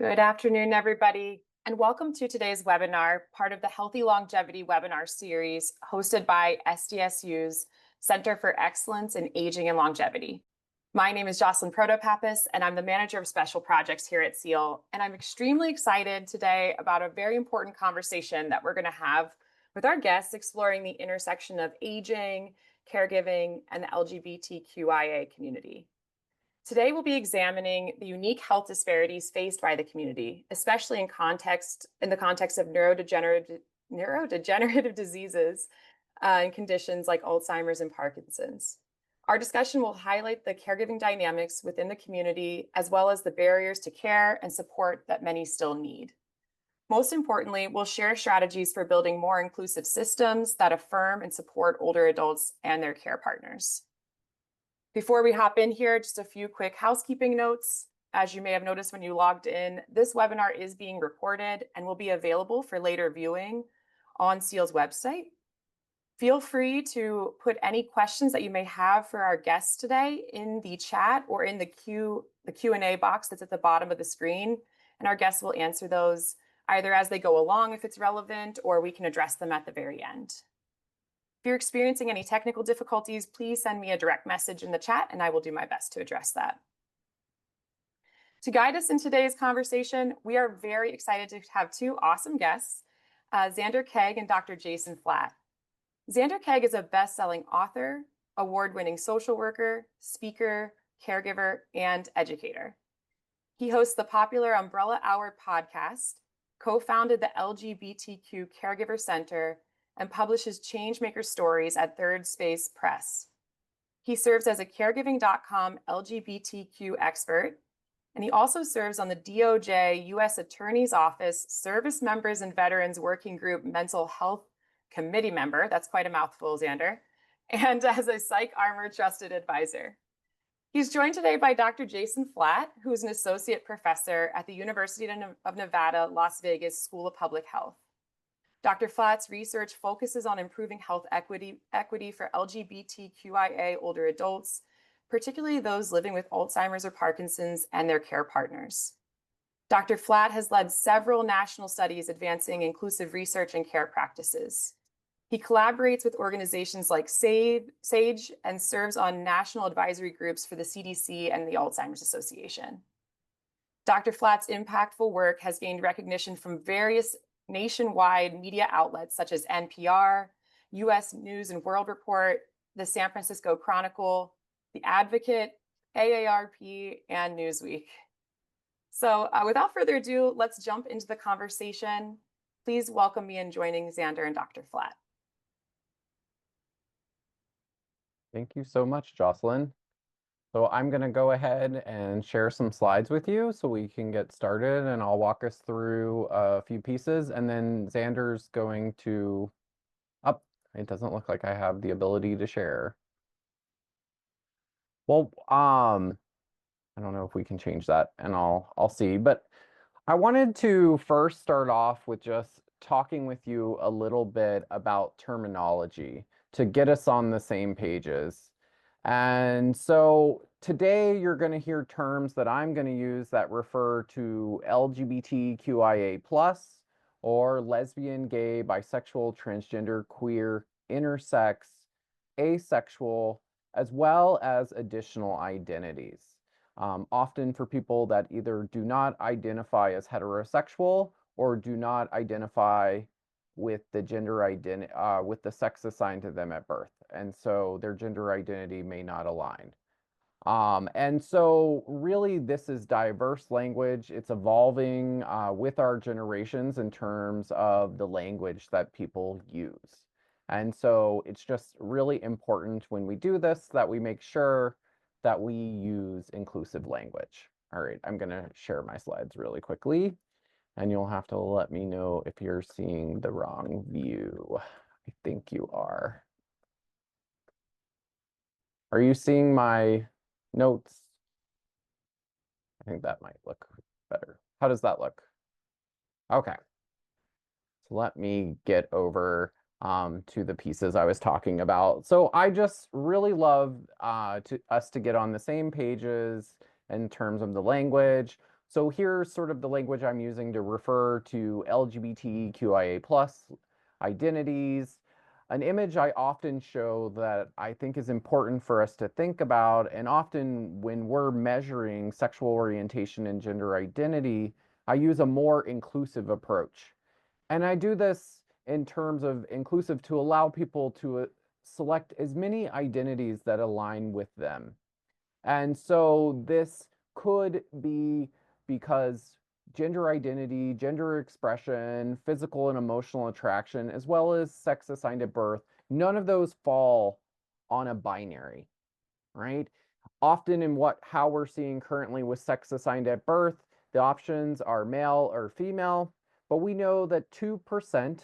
Good afternoon, everybody, and welcome to today's webinar, part of the Healthy Longevity webinar series hosted by SDSU's Center for Excellence in Aging and Longevity. My name is Jocelyn Protopappas, and I'm the Manager of Special Projects here at SEAL, and I'm extremely excited today about a very important conversation that we're going to have with our guests exploring the intersection of aging, caregiving, and the LGBTQIA community. Today, we'll be examining the unique health disparities faced by the community, especially in the context of neurodegenerative diseases and conditions like Alzheimer's and Parkinson's. Our discussion will highlight the caregiving dynamics within the community, as well as the barriers to care and support that many still need. Most importantly, we'll share strategies for building more inclusive systems that affirm and support older adults and their care partners. Before we hop in here, just a few quick housekeeping notes. As you may have noticed when you logged in, this webinar is being recorded and will be available for later viewing on SEAL's website. Feel free to put any questions that you may have for our guests today in the chat or in the Q&A box that's at the bottom of the screen, and our guests will answer those either as they go along if it's relevant, or we can address them at the very end. If you're experiencing any technical difficulties, please send me a direct message in the chat and I will do my best to address that. To guide us in today's conversation, we are very excited to have two awesome guests, Zander Keig and Dr. Jace Flatt. Zander Keig is a best-selling author, award-winning social worker, speaker, caregiver, and educator. He hosts the popular Umbrella Hour podcast, co-founded the LGBTQ Caregiver Center, and publishes changemaker stories at Third Space Press. He serves as a caregiving.com LGBTQ expert, and he also serves on the DOJ U.S. Attorney's Office Service Members and Veterans Working Group Mental Health Committee member, that's quite a mouthful, Zander, and as a Psych Armor Trusted Advisor. He's joined today by Dr. Jace Flatt, who is an associate professor at the University of Nevada, Las Vegas School of Public Health. Dr. Flatt's research focuses on improving health equity for LGBTQIA older adults, particularly those living with Alzheimer's or Parkinson's and their care partners. Dr. Flatt has led several national studies advancing inclusive research and care practices. He collaborates with organizations like SAGE and serves on national advisory groups for the CDC and the Alzheimer's Association. Dr. Flatt's impactful work has gained recognition from various nationwide media outlets such as NPR, US News and World Report, the San Francisco Chronicle, The Advocate, AARP, and Newsweek. So without further ado, let's jump into the conversation. Please welcome me in joining Zander and Dr. Flatt. Thank you so much, Jocelyn. So I'm going to go ahead and share some slides with you so we can get started, and I'll walk us through a few pieces, and then Zander's going to, it doesn't look like I have the ability to share. Well, I don't know if we can change that, and I'll see, but I wanted to first start off with just talking with you a little bit about terminology to get us on the same pages. And so today you're going to hear terms that I'm going to use that refer to LGBTQIA+, or lesbian, gay, bisexual, transgender, queer, intersex, asexual, as well as additional identities. Often for people that either do not identify as heterosexual or do not identify with the gender identity, with the sex assigned to them at birth. And so their gender identity may not align. And so really this is diverse language. It's evolving with our generations in terms of the language that people use. And so it's just really important when we do this that we make sure that we use inclusive language. All right, I'm going to share my slides really quickly, and you'll have to let me know if you're seeing the wrong view. I think you are. Are you seeing my notes? I think that might look better. How does that look? Okay. So let me get over to the pieces I was talking about. So I just really love us to get on the same pages in terms of the language. So here's sort of the language I'm using to refer to LGBTQIA plus identities. An image I often show that I think is important for us to think about, and often when we're measuring sexual orientation and gender identity, I use a more inclusive approach. And I do this in terms of inclusive to allow people to select as many identities that align with them. And so this could be because gender identity, gender expression, physical and emotional attraction, as well as sex assigned at birth, none of those fall on a binary, right? Often in how we're seeing currently with sex assigned at birth, the options are male or female, but we know that 2%,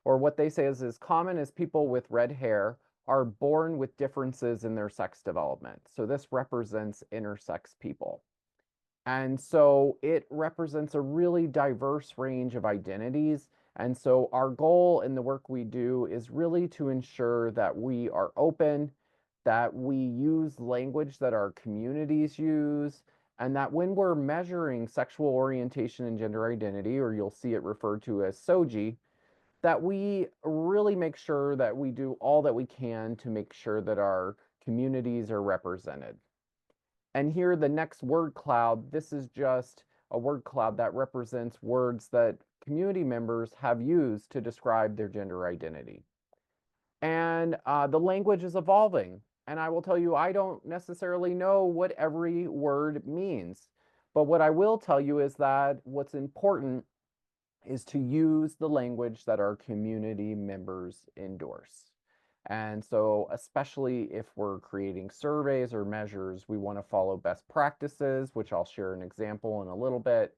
or what they say is as common as people with red hair, are born with differences in their sex development. So this represents intersex people. And so it represents a really diverse range of identities. And so our goal in the work we do is really to ensure that we are open, that we use language that our communities use, and that when we're measuring sexual orientation and gender identity, or you'll see it referred to as SOGI, that we really make sure that we do all that we can to make sure that our communities are represented. And here, the next word cloud, this is just a word cloud that represents words that community members have used to describe their gender identity. And the language is evolving. And I will tell you, I don't necessarily know what every word means. But what I will tell you is that what's important is to use the language that our community members endorse. And so, especially if we're creating surveys or measures, we want to follow best practices, which I'll share an example in a little bit.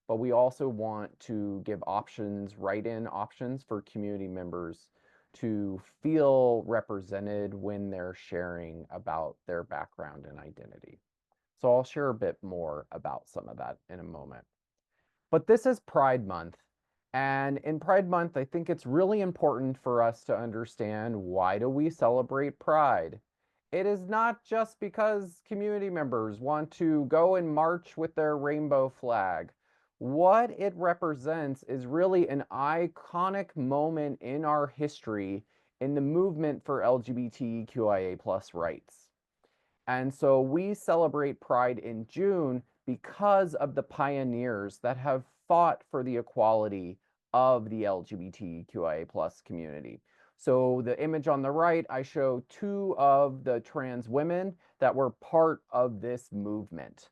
But we also want to give options, write-in options for community members to feel represented when they're sharing about their background and identity. So I'll share a bit more about some of that in a moment. But this is Pride Month. And in Pride Month, I think it's really important for us to understand, why do we celebrate Pride? It is not just because community members want to go and march with their rainbow flag. What it represents is really an iconic moment in our history in the movement for LGBTQIA plus rights. And so we celebrate Pride in June because of the pioneers that have fought for the equality of the LGBTQIA plus community. So the image on the right, I show two of the trans women that were part of this movement,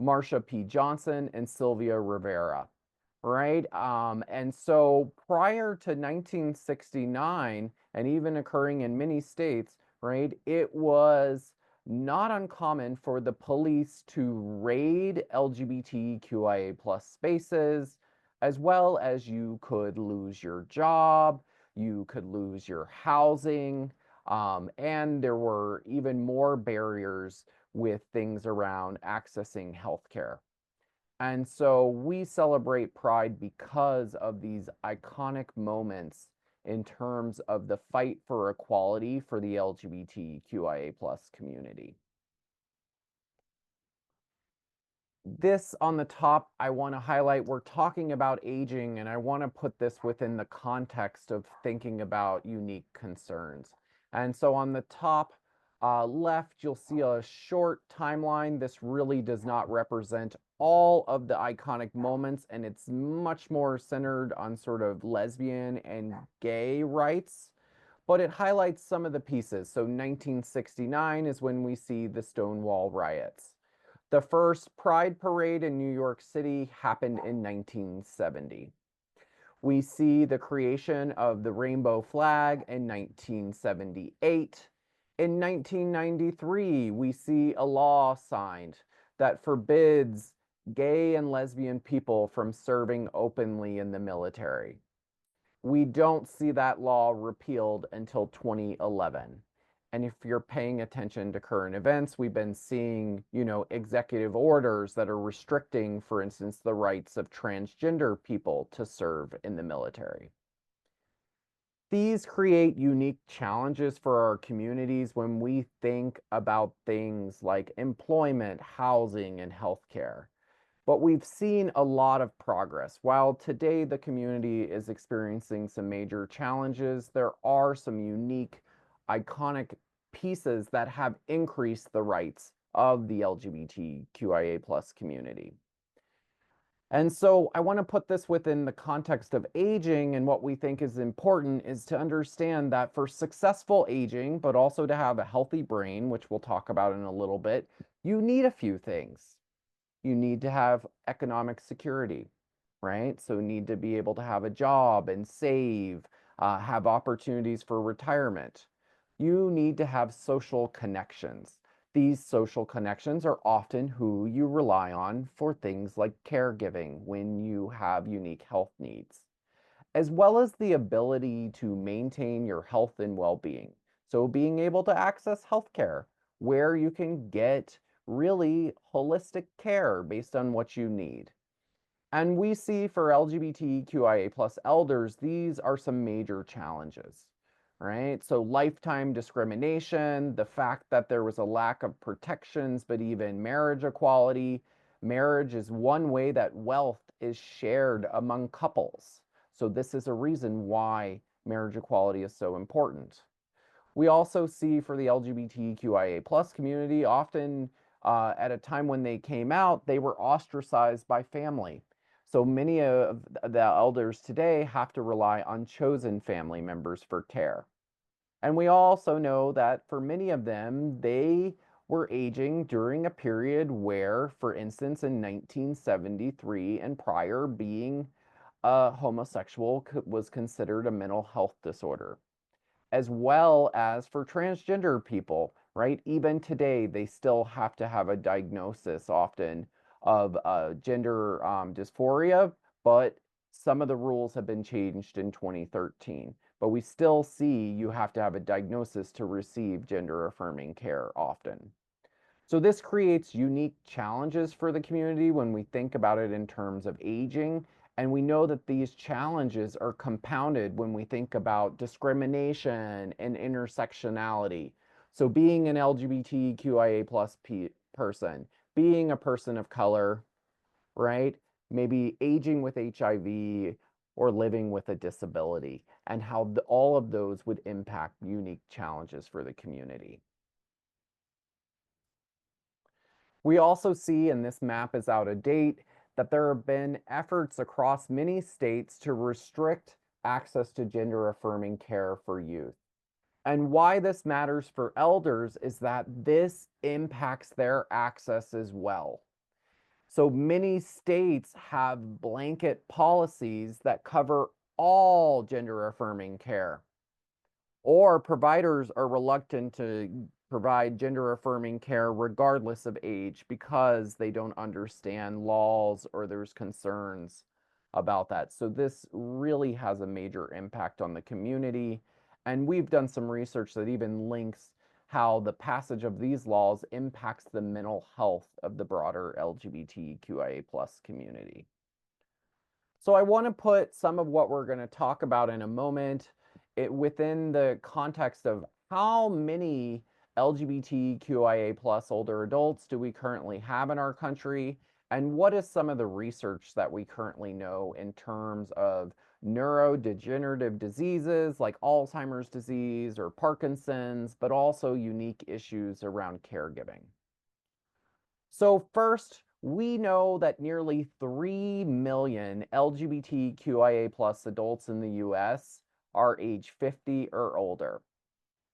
Marsha P. Johnson and Sylvia Rivera, right? And so prior to 1969, and even occurring in many states, right, it was not uncommon for the police to raid LGBTQIA plus spaces, as well as you could lose your job, you could lose your housing, and there were even more barriers with things around accessing healthcare. And so we celebrate Pride because of these iconic moments in terms of the fight for equality for the LGBTQIA plus community. This on the top, I want to highlight, we're talking about aging, and I want to put this within the context of thinking about unique concerns. And so on the top left, you'll see a short timeline. This really does not represent all of the iconic moments, and it's much more centered on sort of lesbian and gay rights, but it highlights some of the pieces. So 1969 is when we see the Stonewall riots. The first Pride Parade in New York City happened in 1970. We see the creation of the rainbow flag in 1978. In 1993, we see a law signed that forbids gay and lesbian people from serving openly in the military. We don't see that law repealed until 2011. And if you're paying attention to current events, we've been seeing, executive orders that are restricting, for instance, the rights of transgender people to serve in the military. These create unique challenges for our communities when we think about things like employment, housing, and healthcare. but we've seen a lot of progress. While today the community is experiencing some major challenges, there are some unique, iconic pieces that have increased the rights of the LGBTQIA plus community. And so I want to put this within the context of aging, and what we think is important is to understand that for successful aging, but also to have a healthy brain, which we'll talk about in a little bit, you need a few things. You need to have economic security, right? So you need to be able to have a job and save, have opportunities for retirement. You need to have social connections. These social connections are often who you rely on for things like caregiving when you have unique health needs, as well as the ability to maintain your health and well-being. So being able to access healthcare where you can get really holistic care based on what you need. And we see for LGBTQIA plus elders, these are some major challenges, right? So lifetime discrimination, the fact that there was a lack of protections, but even marriage equality. Marriage is one way that wealth is shared among couples. So this is a reason why marriage equality is so important. We also see for the LGBTQIA plus community, often at a time when they came out, they were ostracized by family. So many of the elders today have to rely on chosen family members for care. And we also know that for many of them, they were aging during a period where, for instance, in 1973 and prior, being a homosexual was considered a mental health disorder, as well as for transgender people, right? Even today, they still have to have a diagnosis often of gender dysphoria, but some of the rules have been changed in 2013. But we still see you have to have a diagnosis to receive gender affirming care often. So this creates unique challenges for the community when we think about it in terms of aging. And we know that these challenges are compounded when we think about discrimination and intersectionality. So being an LGBTQIA plus person, being a person of color, right? Maybe aging with HIV or living with a disability, and how all of those would impact unique challenges for the community. We also see, and this map is out of date, that there have been efforts across many states to restrict access to gender affirming care for youth. And why this matters for elders is that this impacts their access as well. So many states have blanket policies that cover all gender affirming care, or providers are reluctant to provide gender affirming care regardless of age because they don't understand laws or there's concerns about that. So this really has a major impact on the community. And we've done some research that even links how the passage of these laws impacts the mental health of the broader LGBTQIA plus community. So I want to put some of what we're going to talk about in a moment within the context of how many LGBTQIA plus older adults do we currently have in our country, and what is some of the research that we currently know in terms of neurodegenerative diseases like Alzheimer's disease or Parkinson's, but also unique issues around caregiving. So first, we know that nearly 3 million LGBTQIA plus adults in the US are age 50 or older.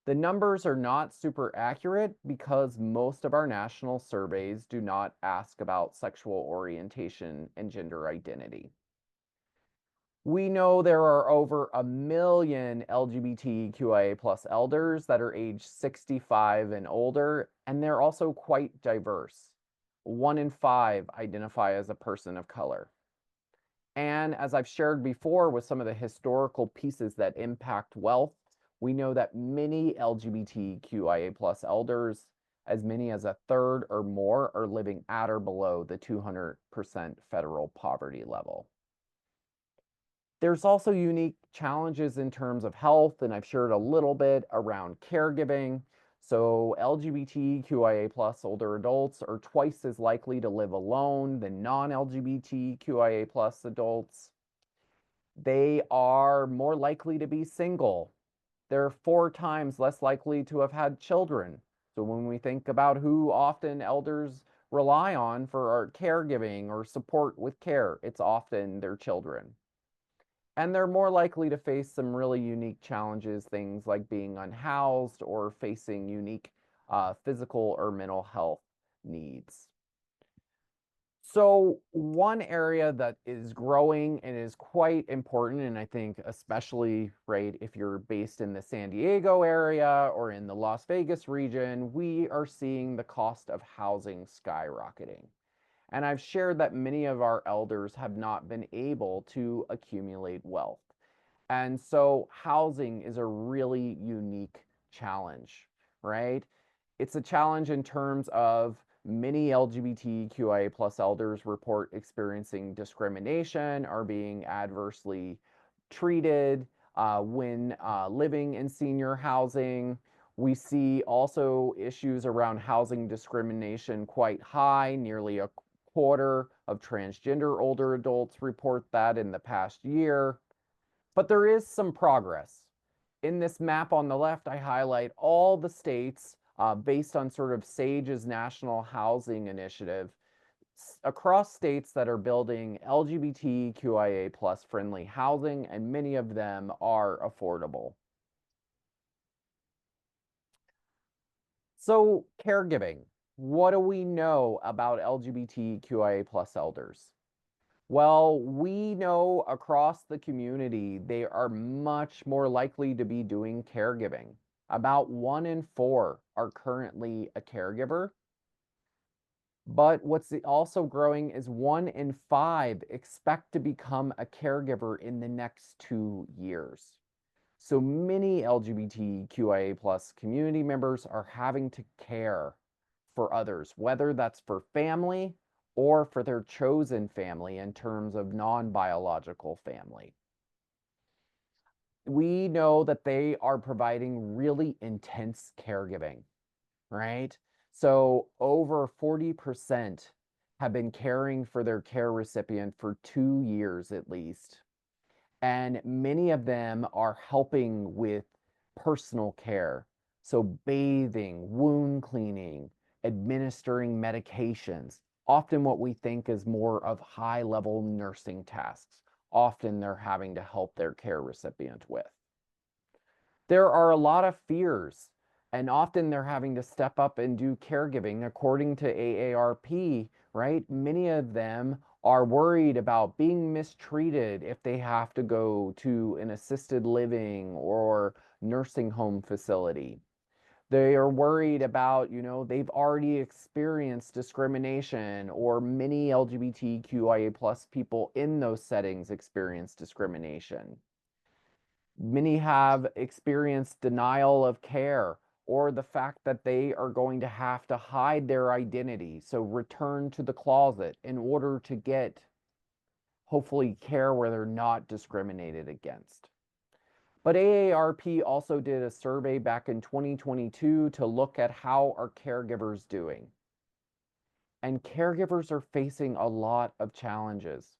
The numbers are not super accurate because most of our national surveys do not ask about sexual orientation and gender identity. We know there are over 1 million LGBTQIA plus elders that are age 65 and older, and they're also quite diverse. 1 in 5 identify as a person of color. And as I've shared before with some of the historical pieces that impact wealth, we know that many LGBTQIA plus elders, as many as a third or more, are living at or below the 200% federal poverty level. There's also unique challenges in terms of health, and I've shared a little bit around caregiving. So LGBTQIA plus older adults are twice as likely to live alone than non-LGBTQIA plus adults. They are more likely to be single. They're 4 times less likely to have had children. So when we think about who often elders rely on for our caregiving or support with care, it's often their children. And they're more likely to face some really unique challenges, things like being unhoused or facing unique physical or mental health needs. So one area that is growing and is quite important, and I think especially right if you're based in the San Diego area or in the Las Vegas region, we are seeing the cost of housing skyrocketing. And I've shared that many of our elders have not been able to accumulate wealth. And so housing is a really unique challenge, right? It's a challenge in terms of many LGBTQIA plus elders report experiencing discrimination or being adversely treated when living in senior housing. We see also issues around housing discrimination quite high. Nearly a quarter of transgender older adults report that in the past year. But there is some progress. In this map on the left, I highlight all the states based on sort of SAGE's National Housing Initiative across states that are building LGBTQIA plus friendly housing, and many of them are affordable. So caregiving, what do we know about LGBTQIA plus elders? Well, we know across the community, they are much more likely to be doing caregiving. About 1 in 4 are currently a caregiver. But what's also growing is 1 in 5 expect to become a caregiver in the next 2 years. So many LGBTQIA plus community members are having to care for others, whether that's for family or for their chosen family in terms of non-biological family. We know that they are providing really intense caregiving, right? So over 40% have been caring for their care recipient for 2 years at least. And many of them are helping with personal care. So bathing, wound cleaning, administering medications, often what we think is more of high-level nursing tasks. Often they're having to help their care recipient with. There are a lot of fears, and often they're having to step up and do caregiving. According to AARP, right? Many of them are worried about being mistreated if they have to go to an assisted living or nursing home facility. They are worried about, they've already experienced discrimination, or many LGBTQIA plus people in those settings experience discrimination. Many have experienced denial of care, or the fact that they are going to have to hide their identity, so return to the closet in order to get, hopefully, care where they're not discriminated against. But AARP also did a survey back in 2022 to look at how are caregivers doing. And caregivers are facing a lot of challenges.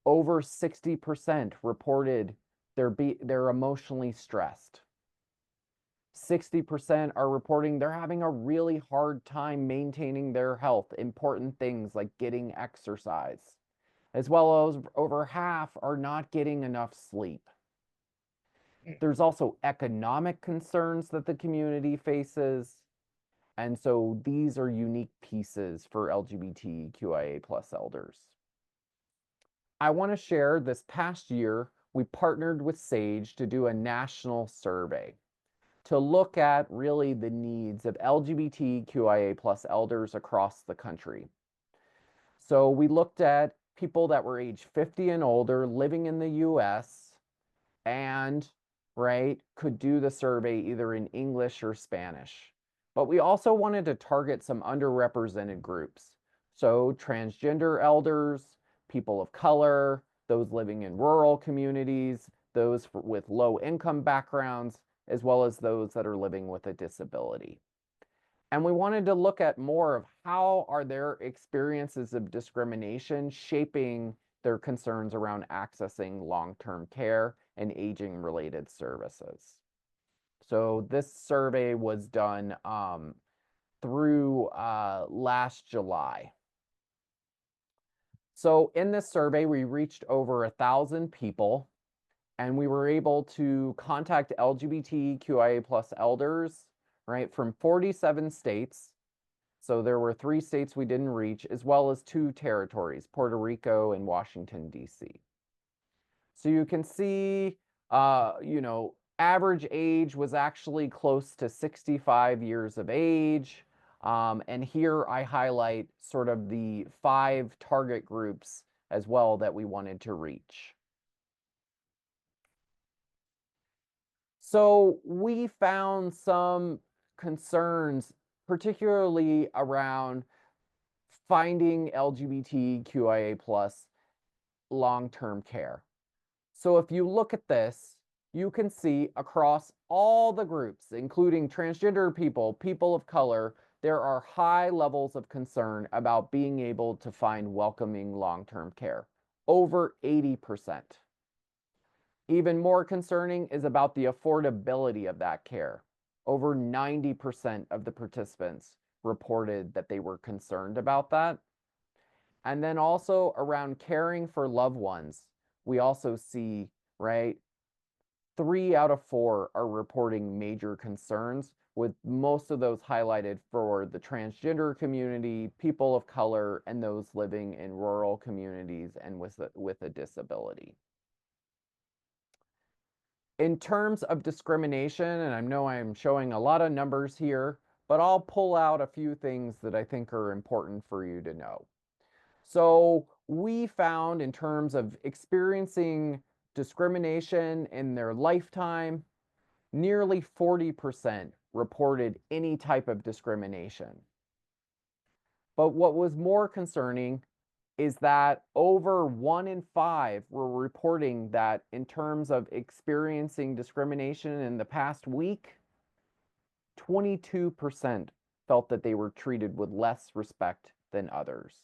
Over 60% reported they're emotionally stressed. 60% are reporting they're having a really hard time maintaining their health, important things like getting exercise, as well as over half are not getting enough sleep. There's also economic concerns that the community faces. And so these are unique pieces for LGBTQIA plus elders. I want to share this past year, we partnered with SAGE to do a national survey to look at really the needs of LGBTQIA plus elders across the country. So we looked at people that were age 50 and older living in the US and, right, could do the survey either in English or Spanish. But we also wanted to target some underrepresented groups. So transgender elders, people of color, those living in rural communities, those with low income backgrounds, as well as those that are living with a disability. And we wanted to look at more of how are their experiences of discrimination shaping their concerns around accessing long-term care and aging-related services. So this survey was done through last July. So in this survey, we reached over 1,000 people, and we were able to contact LGBTQIA plus elders, right, from 47 states. So there were 3 states we didn't reach, as well as 2 territories, Puerto Rico and Washington, D.C. So you can see, average age was actually close to 65 years of age. And here I highlight sort of the 5 target groups as well that we wanted to reach. So we found some concerns, particularly around finding LGBTQIA plus long-term care. So if you look at this, you can see across all the groups, including transgender people, people of color, there are high levels of concern about being able to find welcoming long-term care, over 80%. Even more concerning is about the affordability of that care. Over 90% of the participants reported that they were concerned about that. And then also around caring for loved ones, we also see, right, 3 out of 4 are reporting major concerns, with most of those highlighted for the transgender community, people of color, and those living in rural communities and with a disability. In terms of discrimination, and I know I'm showing a lot of numbers here, but I'll pull out a few things that I think are important for you to know. So we found in terms of experiencing discrimination in their lifetime, nearly 40% reported any type of discrimination. But what was more concerning is that over 1 in 5 were reporting that in terms of experiencing discrimination in the past week, 22% felt that they were treated with less respect than others.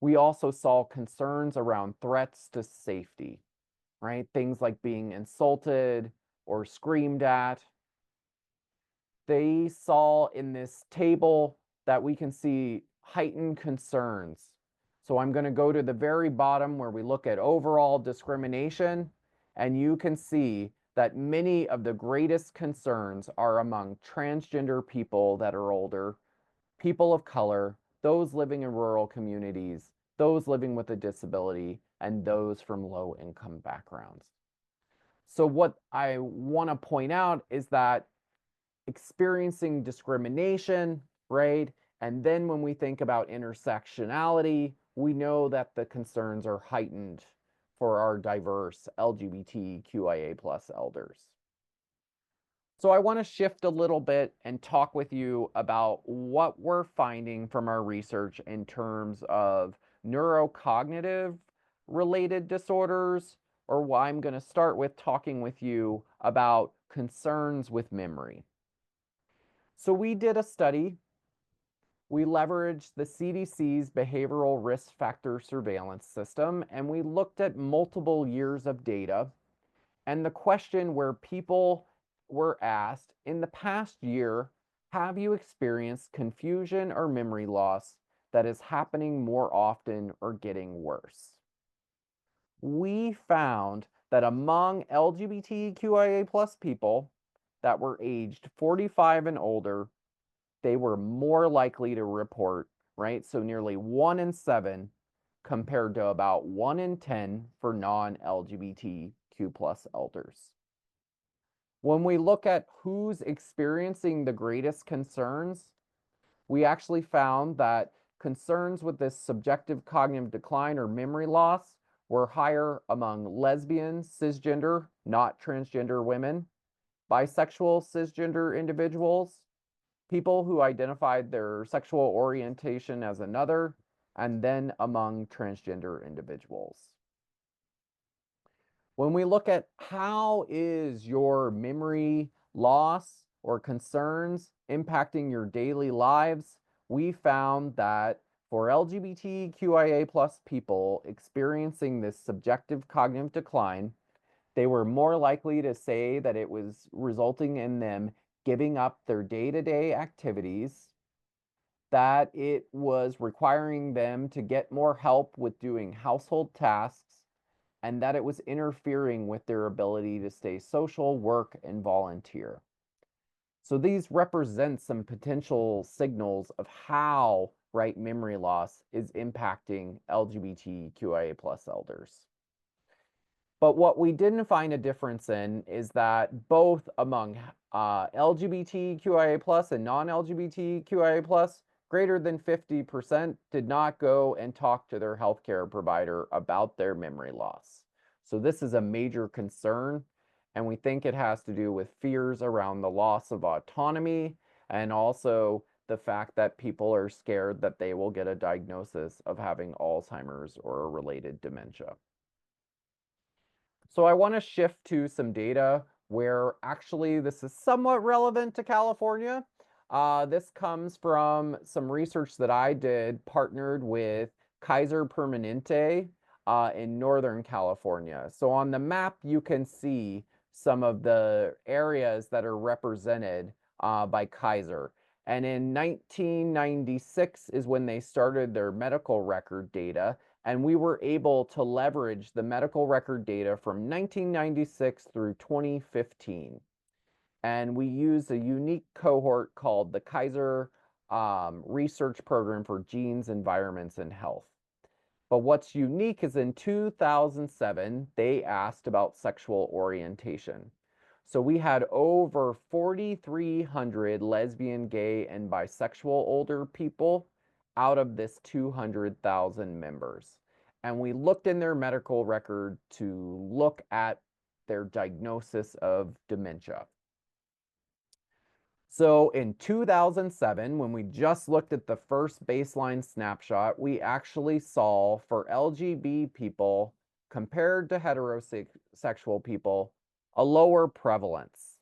We also saw concerns around threats to safety, right? Things like being insulted or screamed at. They saw in this table that we can see heightened concerns. So I'm going to go to the very bottom where we look at overall discrimination, and you can see that many of the greatest concerns are among transgender people that are older, people of color, those living in rural communities, those living with a disability, and those from low-income backgrounds. So what I want to point out is that experiencing discrimination, right? And then when we think about intersectionality, we know that the concerns are heightened for our diverse LGBTQIA plus elders. So I want to shift a little bit and talk with you about what we're finding from our research in terms of neurocognitive related disorders, or what I'm going to start with talking with you about concerns with memory. So we did a study. We leveraged the CDC's behavioral risk factor surveillance system, and we looked at multiple years of data. And the question where people were asked, in the past year, have you experienced confusion or memory loss that is happening more often or getting worse? We found that among LGBTQIA plus people that were aged 45 and older, they were more likely to report, right? So nearly 1 in 7 compared to about 1 in 10 for non-LGBTQ plus elders. When we look at who's experiencing the greatest concerns, we actually found that concerns with this subjective cognitive decline or memory loss were higher among lesbian, cisgender, not transgender women, bisexual, cisgender individuals, people who identified their sexual orientation as another, and then among transgender individuals. when we look at how is your memory loss or concerns impacting your daily lives, we found that for LGBTQIA plus people experiencing this subjective cognitive decline, they were more likely to say that it was resulting in them giving up their day-to-day activities, that it was requiring them to get more help with doing household tasks, and that it was interfering with their ability to stay social, work, and volunteer. So these represent some potential signals of how right memory loss is impacting LGBTQIA plus elders. But what we didn't find a difference in is that both among LGBTQIA plus and non-LGBTQIA plus, greater than 50% did not go and talk to their healthcare provider about their memory loss. So this is a major concern, and we think it has to do with fears around the loss of autonomy and also the fact that people are scared that they will get a diagnosis of having Alzheimer's or a related dementia. So I want to shift to some data where actually this is somewhat relevant to California. This comes from some research that I did partnered with Kaiser Permanente in Northern California. So on the map, you can see some of the areas that are represented by Kaiser. And in 1996 is when they started their medical record data. And we were able to leverage the medical record data from 1996 through 2015. And we used a unique cohort called the Kaiser Research Program for Genes, Environments, and Health. But what's unique is in 2007, they asked about sexual orientation. So we had over 4,300 lesbian, gay, and bisexual older people out of this 200,000 members. And we looked in their medical record to look at their diagnosis of dementia. So in 2007, when we just looked at the first baseline snapshot, we actually saw for LGB people compared to heterosexual people, a lower prevalence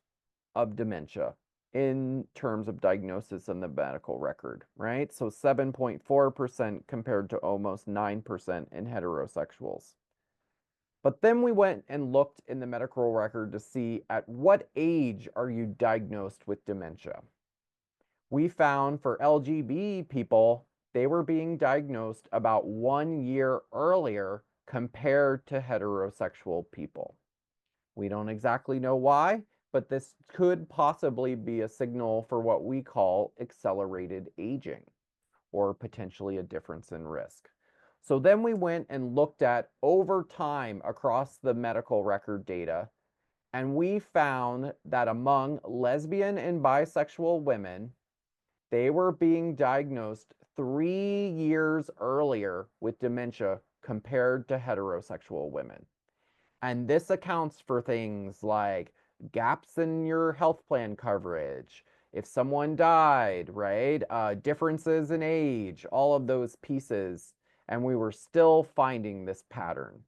of dementia in terms of diagnosis in the medical record, right? So 7.4% compared to almost 9% in heterosexuals. But then we went and looked in the medical record to see at what age are you diagnosed with dementia. We found for LGB people, they were being diagnosed about 1 year earlier compared to heterosexual people. We don't exactly know why, but this could possibly be a signal for what we call accelerated aging, or potentially a difference in risk. So then we went and looked at over time across the medical record data, and we found that among lesbian and bisexual women, they were being diagnosed 3 years earlier with dementia compared to heterosexual women. And this accounts for things like gaps in your health plan coverage, if someone died, right? Differences in age, all of those pieces. And we were still finding this pattern.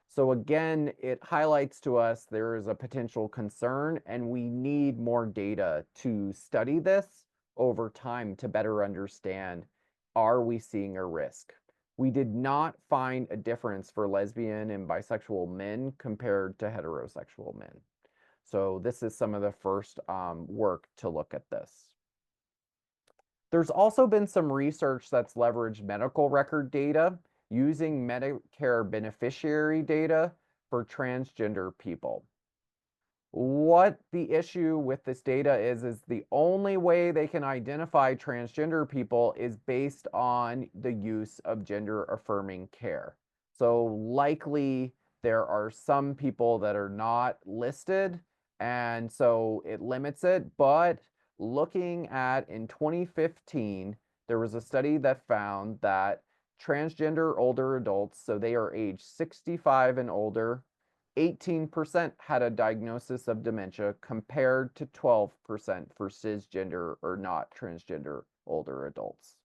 So again, it highlights to us there is a potential concern, and we need more data to study this over time to better understand, are we seeing a risk? We did not find a difference for lesbian and bisexual men compared to heterosexual men. So this is some of the first work to look at this. There's also been some research that's leveraged medical record data using Medicare beneficiary data for transgender people. What the issue with this data is the only way they can identify transgender people is based on the use of gender affirming care. So likely there are some people that are not listed, and so it limits it. But looking at in 2015, there was a study that found that transgender older adults, so they are age 65 and older, 18% had a diagnosis of dementia compared to 12% for cisgender or not transgender older adults.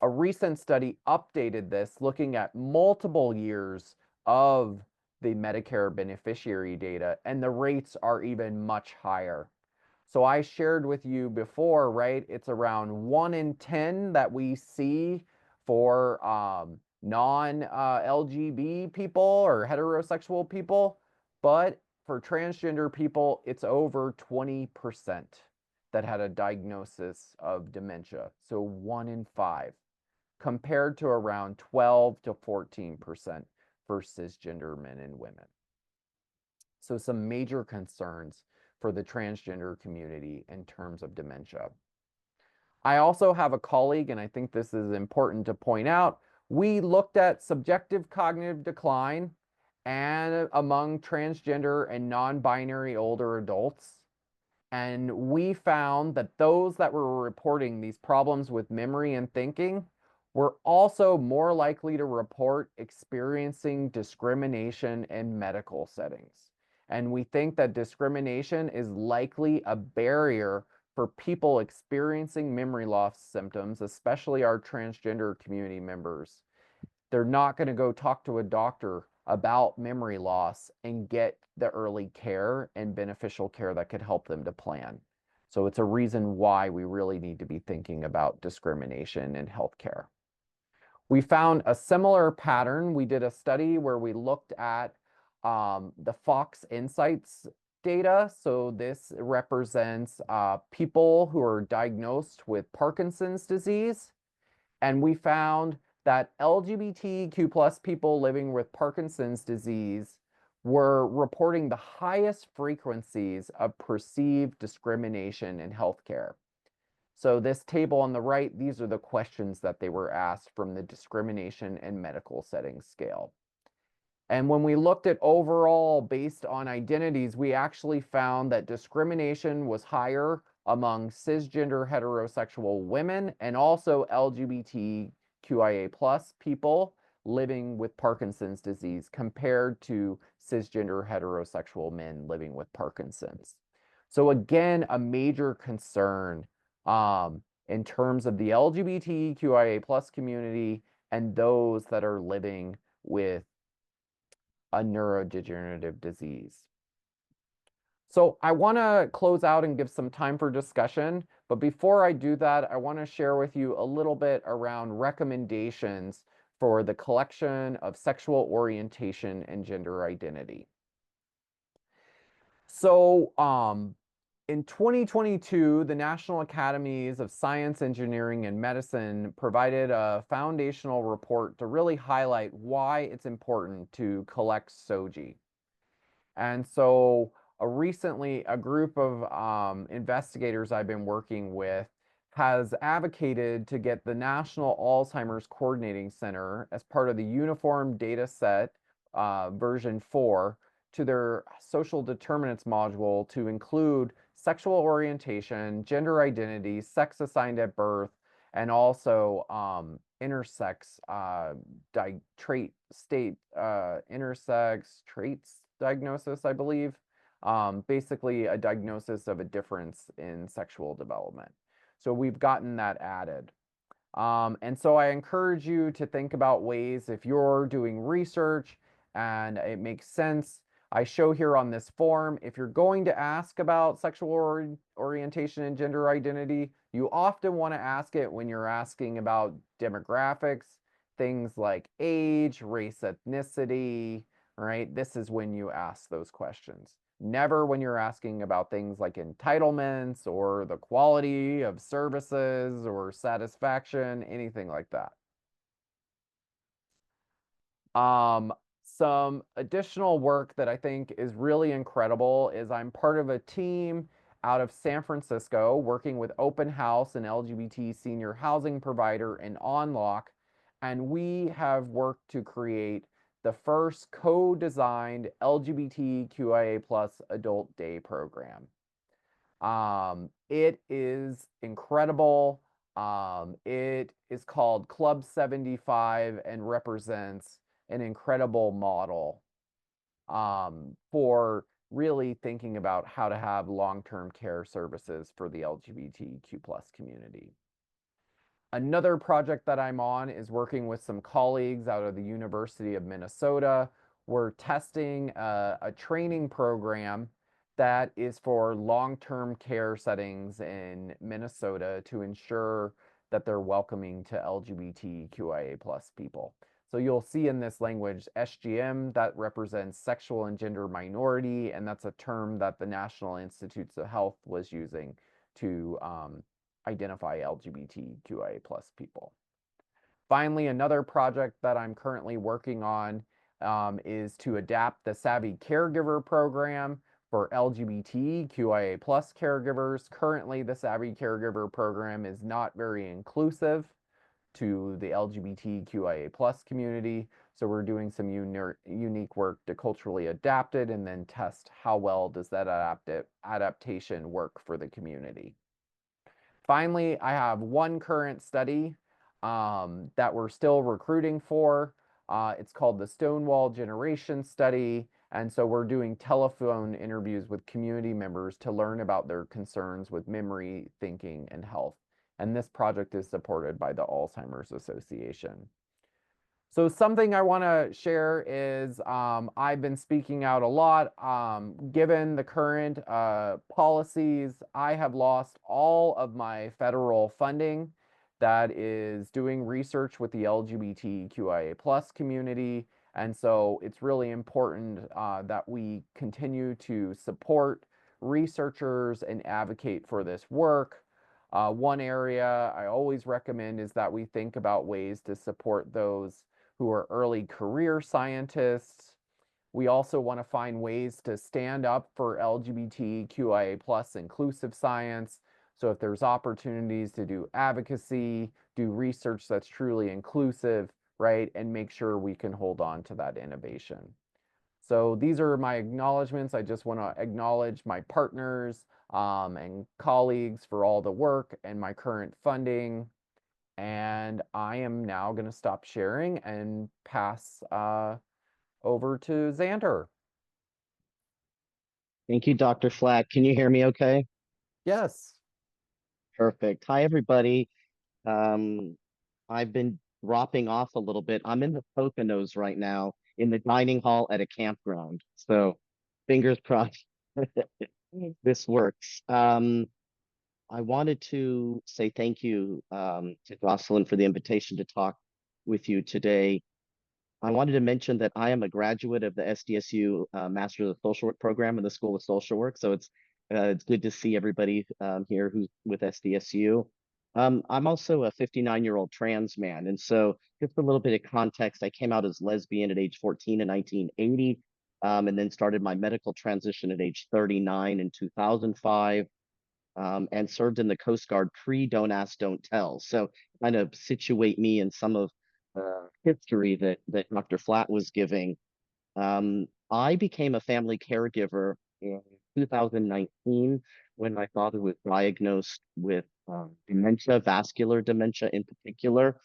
A recent study updated this, looking at multiple years of the Medicare beneficiary data, and the rates are even much higher. So I shared with you before, right? It's around 1 in 10 that we see for non-LGB people or heterosexual people, but for transgender people, it's over 20% that had a diagnosis of dementia. So 1 in 5, compared to around 12 to 14% for cisgender men and women. So some major concerns for the transgender community in terms of dementia. I also have a colleague, and I think this is important to point out, we looked at subjective cognitive decline and among transgender and non-binary older adults. And we found that those that were reporting these problems with memory and thinking were also more likely to report experiencing discrimination in medical settings. And we think that discrimination is likely a barrier for people experiencing memory loss symptoms, especially our transgender community members. They're not going to go talk to a doctor about memory loss and get the early care and beneficial care that could help them to plan. So it's a reason why we really need to be thinking about discrimination in healthcare. We found a similar pattern. We did a study where we looked at the Fox Insights data. So this represents people who are diagnosed with Parkinson's disease. And we found that LGBTQ plus people living with Parkinson's disease were reporting the highest frequencies of perceived discrimination in healthcare. So this table on the right, these are the questions that they were asked from the discrimination and medical settings scale. And when we looked at overall based on identities, we actually found that discrimination was higher among cisgender heterosexual women and also LGBTQIA plus people living with Parkinson's disease compared to cisgender heterosexual men living with Parkinson's. So again, a major concern in terms of the LGBTQIA plus community and those that are living with a neurodegenerative disease. So I want to close out and give some time for discussion, but before I do that, I want to share with you a little bit around recommendations for the collection of sexual orientation and gender identity. So in 2022, the National Academies of Science, Engineering, and Medicine provided a foundational report to really highlight why it's important to collect SOGI. And so recently, a group of investigators I've been working with has advocated to get the National Alzheimer's Coordinating Center as part of the Uniform Data Set version 4 to their social determinants module to include sexual orientation, gender identity, sex assigned at birth, and also intersex intersex traits diagnosis, I believe. Basically a diagnosis of a difference in sexual development. So we've gotten that added. And so I encourage you to think about ways if you're doing research and it makes sense. I show here on this form, if you're going to ask about sexual orientation and gender identity, you often want to ask it when you're asking about demographics, things like age, race, ethnicity, right? This is when you ask those questions. Never when you're asking about things like entitlements or the quality of services or satisfaction, anything like that. Some additional work that I think is really incredible is I'm part of a team out of San Francisco working with Open House, an LGBT senior housing provider, and OnLock, and we have worked to create the first co-designed LGBTQIA plus adult day program. It is incredible. It is called Club 75 and represents an incredible model for really thinking about how to have long-term care services for the LGBTQ plus community. Another project that I'm on is working with some colleagues out of the University of Minnesota. we're testing a training program that is for long-term care settings in Minnesota to ensure that they're welcoming to LGBTQIA plus people. So you'll see in this language SGM, that represents sexual and gender minority, and that's a term that the National Institutes of Health was using to identify LGBTQIA plus people. Finally, another project that I'm currently working on is to adapt the Savvy Caregiver program for LGBTQIA plus caregivers. Currently, the Savvy Caregiver program is not very inclusive to the LGBTQIA plus community. So we're doing some unique work to culturally adapt it and then test how well does that adaptation work for the community. Finally, I have one current study that we're still recruiting for. It's called the Stonewall Generation Study. And so we're doing telephone interviews with community members to learn about their concerns with memory, thinking, and health. And this project is supported by the Alzheimer's Association. So something I want to share is I've been speaking out a lot. Given the current policies, I have lost all of my federal funding that is doing research with the LGBTQIA plus community. And so it's really important that we continue to support researchers and advocate for this work. One area I always recommend is that we think about ways to support those who are early career scientists. We also want to find ways to stand up for LGBTQIA plus inclusive science. So if there's opportunities to do advocacy, do research that's truly inclusive, right, and make sure we can hold on to that innovation. So these are my acknowledgments. I just want to acknowledge my partners and colleagues for all the work and my current funding. And I am now going to stop sharing and pass over to Zander. Thank you, Dr. Flatt. Can you hear me okay? Yes. Perfect. Hi, everybody. Um, I've been dropping off a little bit. I'm in the Poconos right now in the dining hall at a campground. So fingers crossed this works. I wanted to say thank you to Jocelyn for the invitation to talk with you today. I wanted to mention that I am a graduate of the SDSU Master of Social Work program in the School of Social Work. So it's good to see everybody here who's with SDSU. I'm also a 59-year-old trans man. And so just a little bit of context, I came out as lesbian at age 14 in 1980, and then started my medical transition at age 39 in 2005. And served in the Coast Guard pre Don't Ask, Don't Tell. So kind of situate me in some of history that Dr. Flatt was giving. I became a family caregiver in 2019 when my father was diagnosed with dementia, vascular dementia in particular.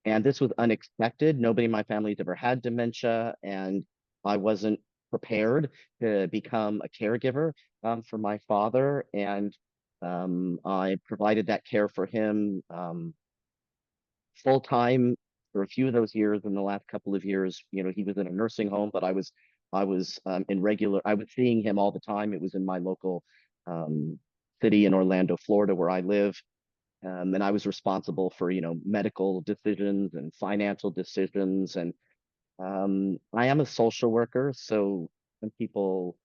And this was unexpected. Nobody in my family's ever had dementia, and I wasn't prepared to become a caregiver for my father. And I provided that care for him full time for a few of those years. In the last couple of years, he was in a nursing home, but I was in regular. I was seeing him all the time. It was in my local city in Orlando, Florida, where I live. And I was responsible for, medical decisions and financial decisions. And I am a social worker. So when people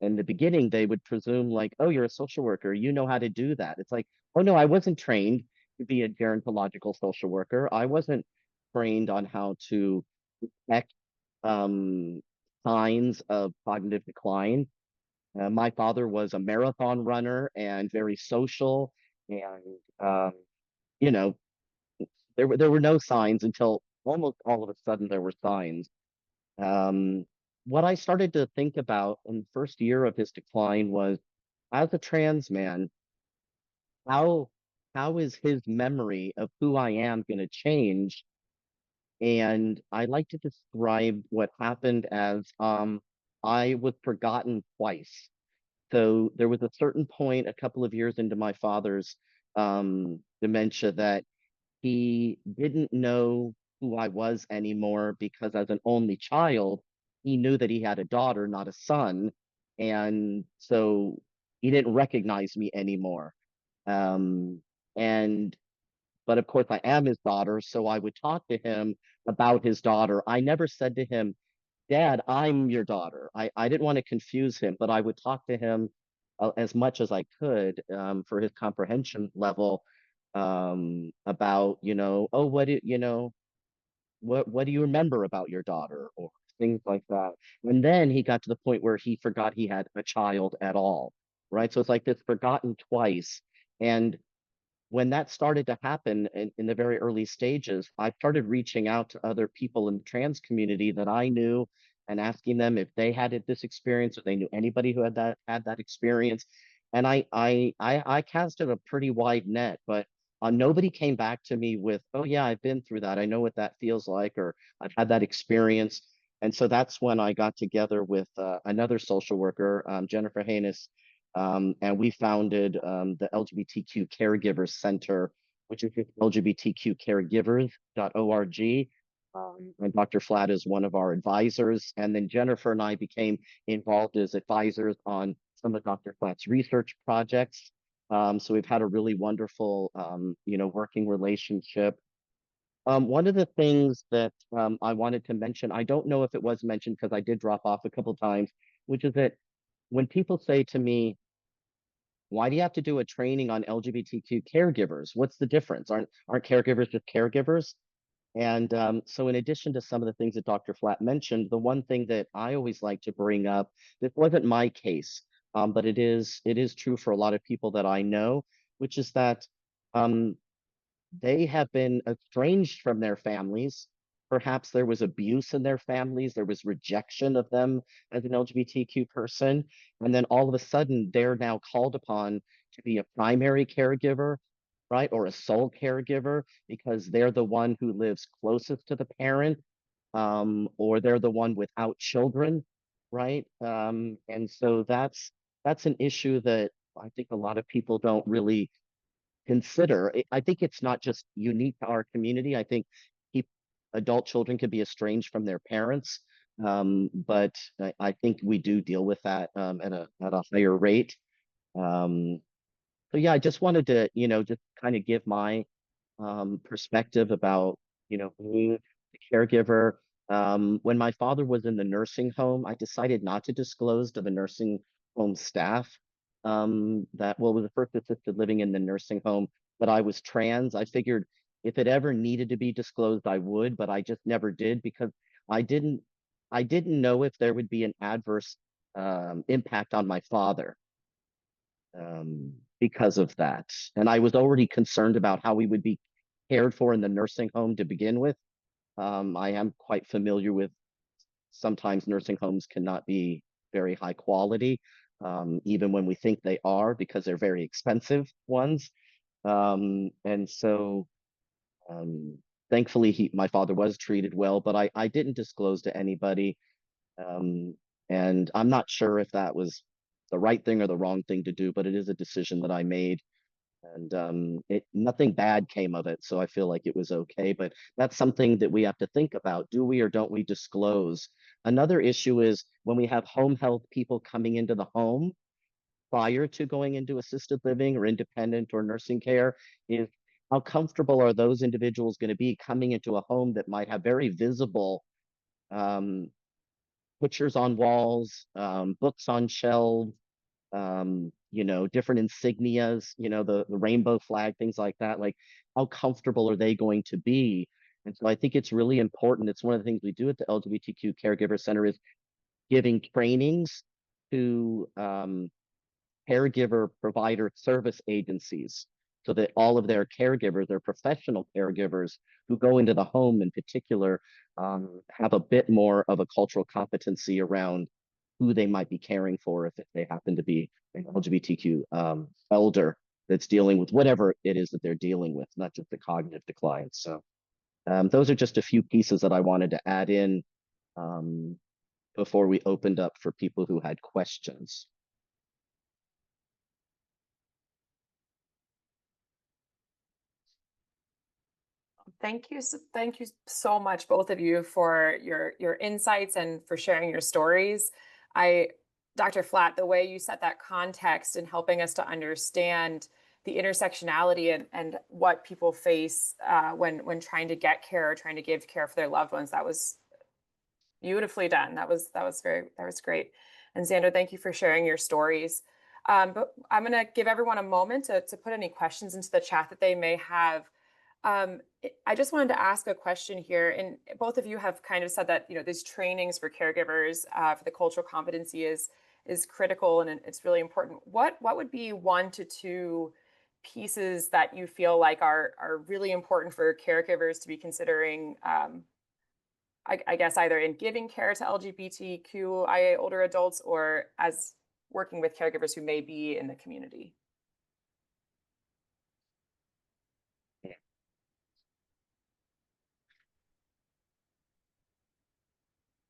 in the beginning, they would presume like, oh, you're a social worker, you know how to do that. It's like, oh no, I wasn't trained to be a gerontological social worker. I wasn't trained on how to detect um, signs of cognitive decline. My father was a marathon runner and very social, and you know, there were no signs until almost all of a sudden there were signs. Um, what I started to think about in the first year of his decline was, as a trans man, how how is his memory of who I am going to change? And I like to describe what happened as I was forgotten twice. So there was a certain point a couple of years into my father's dementia that he didn't know who I was anymore because as an only child, he knew that he had a daughter, not a son. And so he didn't recognize me anymore. Um, and but of course I am his daughter, so I would talk to him about his daughter. I never said to him, Dad, I'm your daughter. I didn't want to confuse him, but I would talk to him as much as I could for his comprehension level about, oh, what do you remember about your daughter or things like that. And then he got to the point where he forgot he had a child at all, right? So it's like this forgotten twice. And when that started to happen in the very early stages, I started reaching out to other people in the trans community that I knew and asking them if they had this experience or they knew anybody who had that experience. And I casted a pretty wide net, but nobody came back to me with, "Oh yeah, I've been through that. I know what that feels like," or "I've had that experience." And so that's when I got together with another social worker, Jennifer Haynes, and we founded the LGBTQ Caregivers Center, which is just lgbtqcaregivers.org. And Dr. Flatt is one of our advisors. And then Jennifer and I became involved as advisors on some of Dr. Flatt's research projects. So we've had a really wonderful, working relationship. One of the things that I wanted to mention, I don't know if it was mentioned because I did drop off a couple times, which is that when people say to me, why do you have to do a training on LGBTQ caregivers? What's the difference? Aren't caregivers just caregivers? And so, in addition to some of the things that Dr. Flatt mentioned, the one thing that I always like to bring up, this wasn't my case, but it is true for a lot of people that I know, which is that um, they have been estranged from their families. Perhaps there was abuse in their families, there was rejection of them as an LGBTQ person. And then all of a sudden, they're now called upon to be a primary caregiver, right? Or a sole caregiver because they're the one who lives closest to the parent, or they're the one without children, right? And so that's an issue that I think a lot of people don't really consider. I think it's not just unique to our community. I think adult children can be estranged from their parents, but I think we do deal with that at a higher rate. Um, so yeah, I just wanted to, just kind of give my perspective about, being a caregiver. When my father was in the nursing home, I decided not to disclose to the nursing home staff that, well, was the first assisted living in the nursing home, that I was trans. I figured if it ever needed to be disclosed, I would, but I just never did because I didn't, I didn't know if there would be an adverse impact on my father because of that. And I was already concerned about how we would be cared for in the nursing home to begin with. I am quite familiar with sometimes nursing homes cannot be very high quality, even when we think they are, because they're very expensive ones. And so thankfully my father was treated well, but I didn't disclose to anybody. Um, and I'm not sure if that was the right thing or the wrong thing to do, but it is a decision that I made. And nothing bad came of it, so I feel like it was okay. But that's something that we have to think about. Do we or don't we disclose? Another issue is when we have home health people coming into the home prior to going into assisted living or independent or nursing care, is how comfortable are those individuals going to be coming into a home that might have very visible um, pictures on walls, books on shelves, different insignias, the rainbow flag, things like that. Like, how comfortable are they going to be? And so I think it's really important. It's one of the things we do at the LGBTQ Caregiver Center is giving trainings to caregiver provider service agencies so that all of their caregivers, their professional caregivers who go into the home in particular, have a bit more of a cultural competency around who they might be caring for if they happen to be an LGBTQ elder that's dealing with whatever it is that they're dealing with, not just the cognitive decline. So those are just a few pieces that I wanted to add in um, before we opened up for people who had questions. Thank you so much, both of you, for your insights and for sharing your stories. I, Dr. Flatt, the way you set that context and helping us to understand the intersectionality and what people face when trying to get care or trying to give care for their loved ones, that was beautifully done. That was great. And Xander, thank you for sharing your stories. But I'm going to give everyone a moment to put any questions into the chat that they may have. I just wanted to ask a question here, and both of you have kind of said that these trainings for caregivers for the cultural competency is critical and it's really important. What would be 1 to 2 pieces that you feel like are really important for caregivers to be considering? I guess either in giving care to LGBTQIA older adults or as working with caregivers who may be in the community.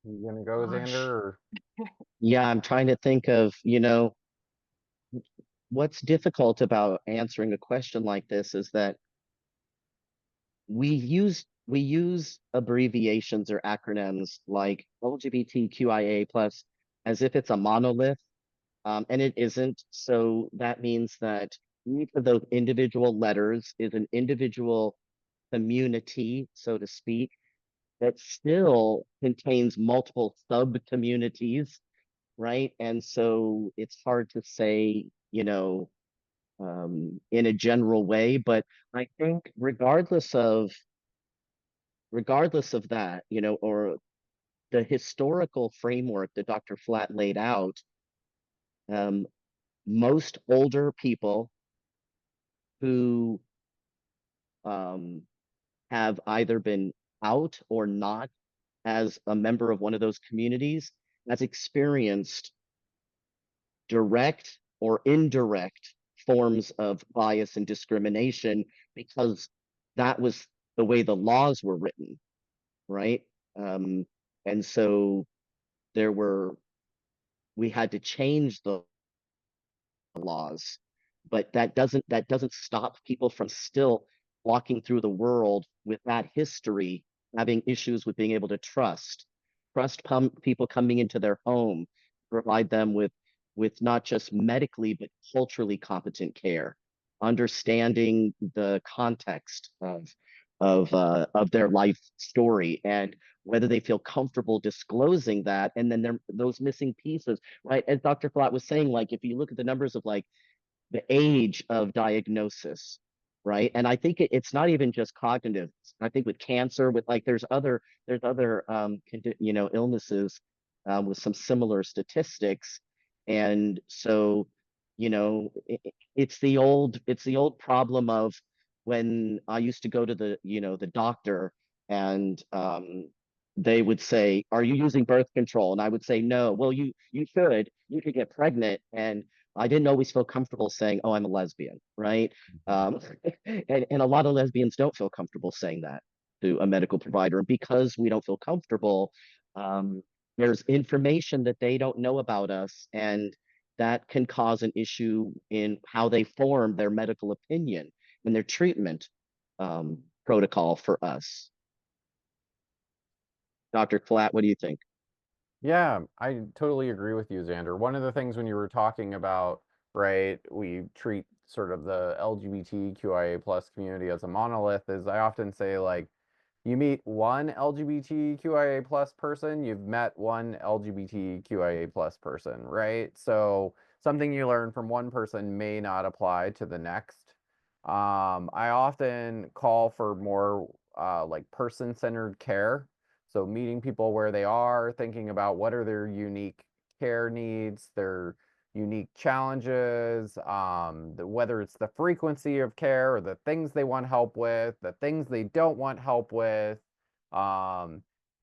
You gonna go, Gosh. Xander? Or... Yeah, I'm trying to think of, what's difficult about answering a question like this is that we use abbreviations or acronyms like LGBTQIA plus as if it's a monolith, and it isn't. So that means that each of those individual letters is an individual community, so to speak, that still contains multiple sub-communities, right? And so it's hard to say, in a general way, but I think regardless of that, or the historical framework that Dr. Flatt laid out, um, most older people who um, have either been out or not as a member of one of those communities has experienced direct or indirect forms of bias and discrimination because that was the way the laws were written, right? Um, and so there were, we had to change the laws, but that doesn't stop people from still walking through the world with that history, having issues with being able to trust people coming into their home, provide them with not just medically but culturally competent care, understanding the context of their life story and whether they feel comfortable disclosing that, and then there those missing pieces, right? As Dr. Flatt was saying, like if you look at the numbers of like the age of diagnosis, right? And I think it's not even just cognitive. I think with cancer, with like there's other illnesses with some similar statistics, and so it's the old problem of when I used to go to the doctor and they would say, "Are you using birth control?" And I would say, "No." "Well, you could get pregnant," and I didn't always feel comfortable saying, "Oh, I'm a lesbian," right? Um, and a lot of lesbians don't feel comfortable saying that to a medical provider. And because we don't feel comfortable, um, there's information that they don't know about us, and that can cause an issue in how they form their medical opinion and their treatment protocol for us. Dr. Flatt, what do you think? Yeah, I totally agree with you, Xander. One of the things when you were talking about, right, we treat sort of the LGBTQIA plus community as a monolith is I often say like you meet one LGBTQIA plus person, you've met one LGBTQIA plus person, right? So something you learn from one person may not apply to the next. I often call for more like person-centered care. So meeting people where they are, thinking about what are their unique care needs, their unique challenges, whether it's the frequency of care or the things they want help with, the things they don't want help with. Um,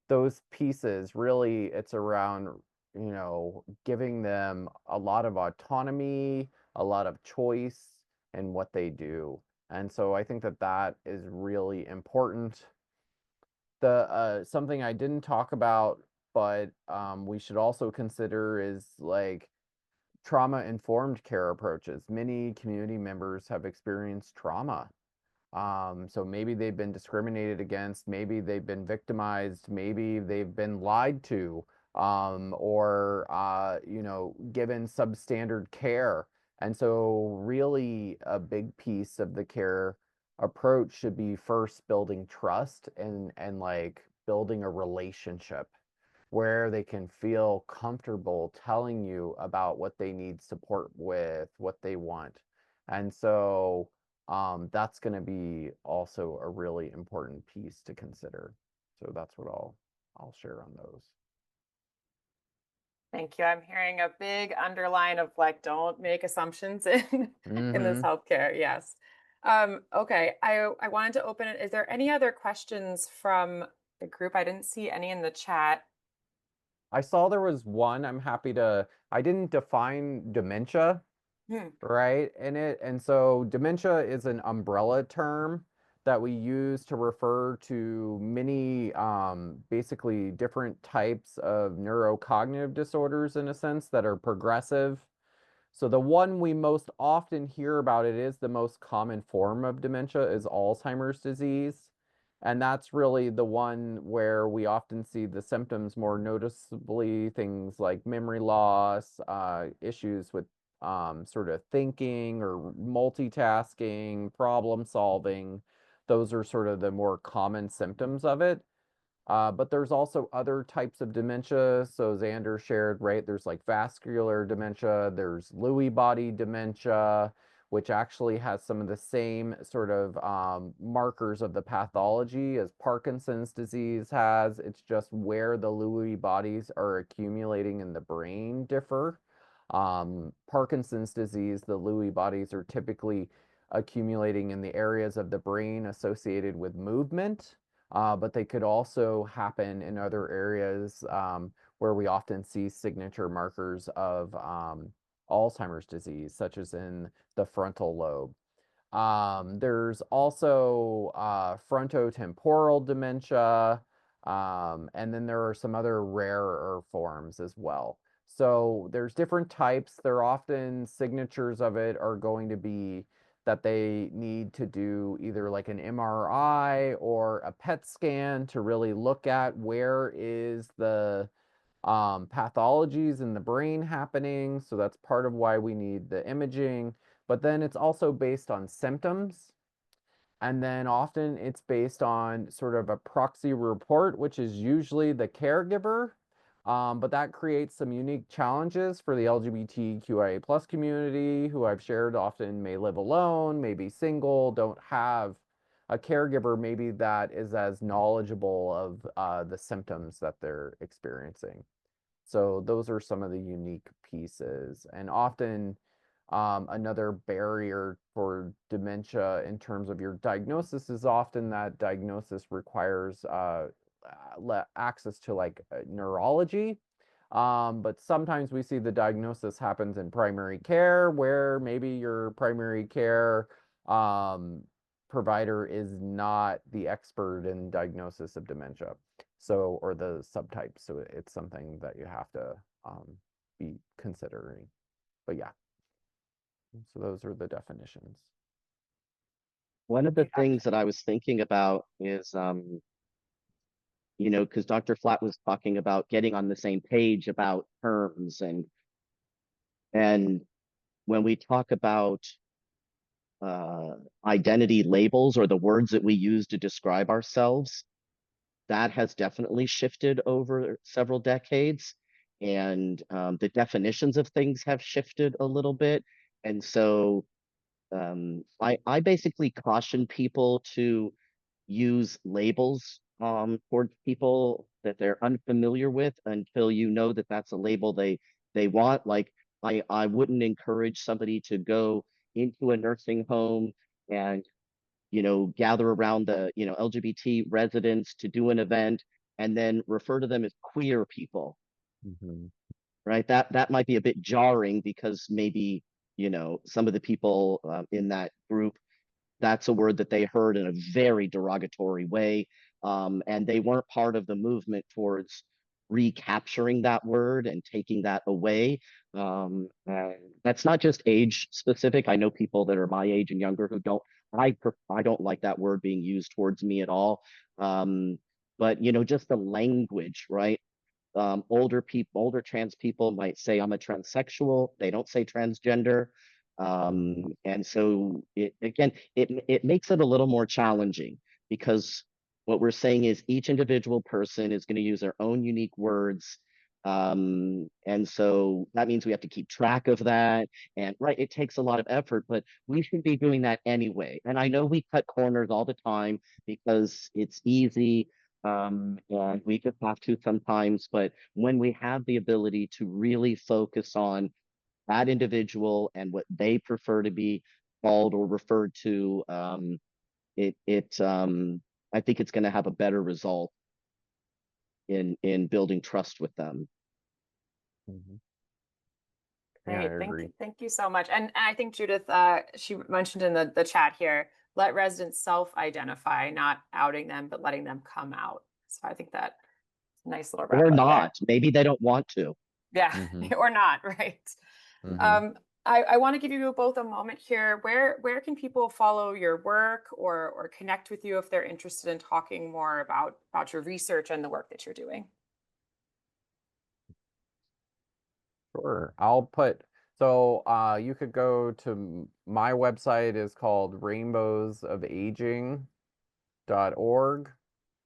those pieces really, it's around, giving them a lot of autonomy, a lot of choice in what they do. And so I think that that is really important. The something I didn't talk about, but we should also consider is like trauma-informed care approaches. Many community members have experienced trauma. So maybe they've been discriminated against, maybe they've been victimized, maybe they've been lied to, or you know, given substandard care. And so really a big piece of the care approach should be first building trust and like building a relationship where they can feel comfortable telling you about what they need support with, what they want. And so that's going to be also a really important piece to consider. So that's what I'll share on those. Thank you. I'm hearing a big underline of like, don't make assumptions in this Mm-hmm. healthcare. Yes. Okay. I wanted to open it. Is there any other questions from the group? I didn't see any in the chat. I saw there was one. I didn't define dementia, Hmm. right, in it. And so dementia is an umbrella term that we use to refer to many basically different types of neurocognitive disorders in a sense that are progressive. So the one we most often hear about, it is the most common form of dementia, is Alzheimer's disease. And that's really the one where we often see the symptoms more noticeably, things like memory loss, issues with sort of thinking or multitasking, problem solving. Those are sort of the more common symptoms of it. But there's also other types of dementia. So Zander shared, right? There's like vascular dementia, there's Lewy body dementia, which actually has some of the same sort of markers of the pathology as Parkinson's disease has. It's just where the Lewy bodies are accumulating in the brain differ. Parkinson's disease, the Lewy bodies are typically accumulating in the areas of the brain associated with movement. But they could also happen in other areas where we often see signature markers of Alzheimer's disease, such as in the frontal lobe. There's also frontotemporal dementia, and then there are some other rarer forms as well. So there's different types. They're often signatures of it are going to be that they need to do either like an MRI or a PET scan to really look at where is the pathologies in the brain happening. So that's part of why we need the imaging. But then it's also based on symptoms. And then often it's based on sort of a proxy report, which is usually the caregiver. But that creates some unique challenges for the LGBTQIA plus community, who I've shared often may live alone, may be single, don't have a caregiver maybe that is as knowledgeable of the symptoms that they're experiencing. So those are some of the unique pieces. And often another barrier for dementia in terms of your diagnosis is often that diagnosis requires access to like neurology. But sometimes we see the diagnosis happens in primary care where maybe your primary care provider is not the expert in diagnosis of dementia. So, or the subtypes. So it's something that you have to be considering. But yeah, so those are the definitions. One of the things that I was thinking about is, you know, because Dr. Flatt was talking about getting on the same page about terms, and when we talk about uh, identity labels or the words that we use to describe ourselves, that has definitely shifted over several decades, and the definitions of things have shifted a little bit. And so I basically caution people to use labels towards people that they're unfamiliar with until you know that that's a label they want. Like I wouldn't encourage somebody to go into a nursing home and, you know, gather around the, you know, LGBT residents to do an event and then refer to them as queer people, Mm-hmm. right? That might be a bit jarring because maybe, you know, some of the people in that group, that's a word that they heard in a very derogatory way. And they weren't part of the movement towards recapturing that word and taking that away. And that's not just age specific. I know people that are my age and younger who don't I don't like that word being used towards me at all. But you know, just the language, right? Older trans people might say I'm a transsexual. They don't say transgender. And so it makes it a little more challenging because what we're saying is each individual person is going to use their own unique words. And so that means we have to keep track of that. And right, it takes a lot of effort, but we should be doing that anyway. And I know we cut corners all the time because it's easy. And we just have to sometimes, but when we have the ability to really focus on that individual and what they prefer to be called or referred to, I think it's going to have a better result in building trust with them. Mhm. Yeah, I Great. agree. Thank you so much. And I think Judith, she mentioned in the chat here, let residents self-identify, not outing them, but letting them come out. So I think that nice little wrap Or up there. not. Maybe they don't want to. Yeah, Mhm. or not, right? Mhm. I want to give you both a moment here. Where can people follow your work or connect with you if they're interested in talking more about your research and the work that you're doing? Sure. So you could go to my website is called rainbowsofaging.org.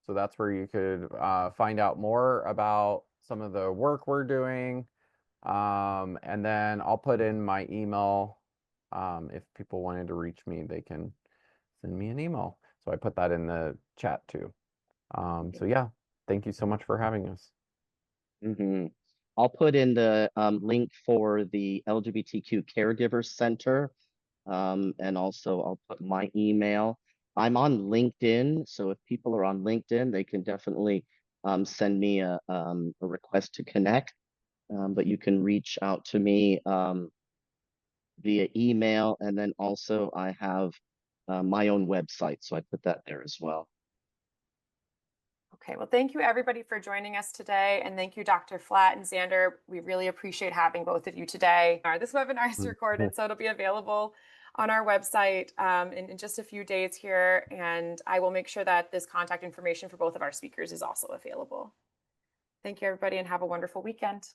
So that's where you could find out more about some of the work we're doing. And then I'll put in my email. If people wanted to reach me, they can send me an email. So I put that in the chat too. So yeah, thank you so much for having us. Hmm. I'll put in the link for the LGBTQ Caregiver Center. And also I'll put my email. I'm on LinkedIn, so if people are on LinkedIn, they can definitely send me a request to connect. But you can reach out to me via email, and then also I have my own website, so I put that there as well. Okay, well, thank you everybody for joining us today. And thank you, Dr. Flatt and Zander. We really appreciate having both of you today. This webinar is recorded, so it'll be available on our website in just a few days here. And I will make sure that this contact information for both of our speakers is also available. Thank you, everybody, and have a wonderful weekend.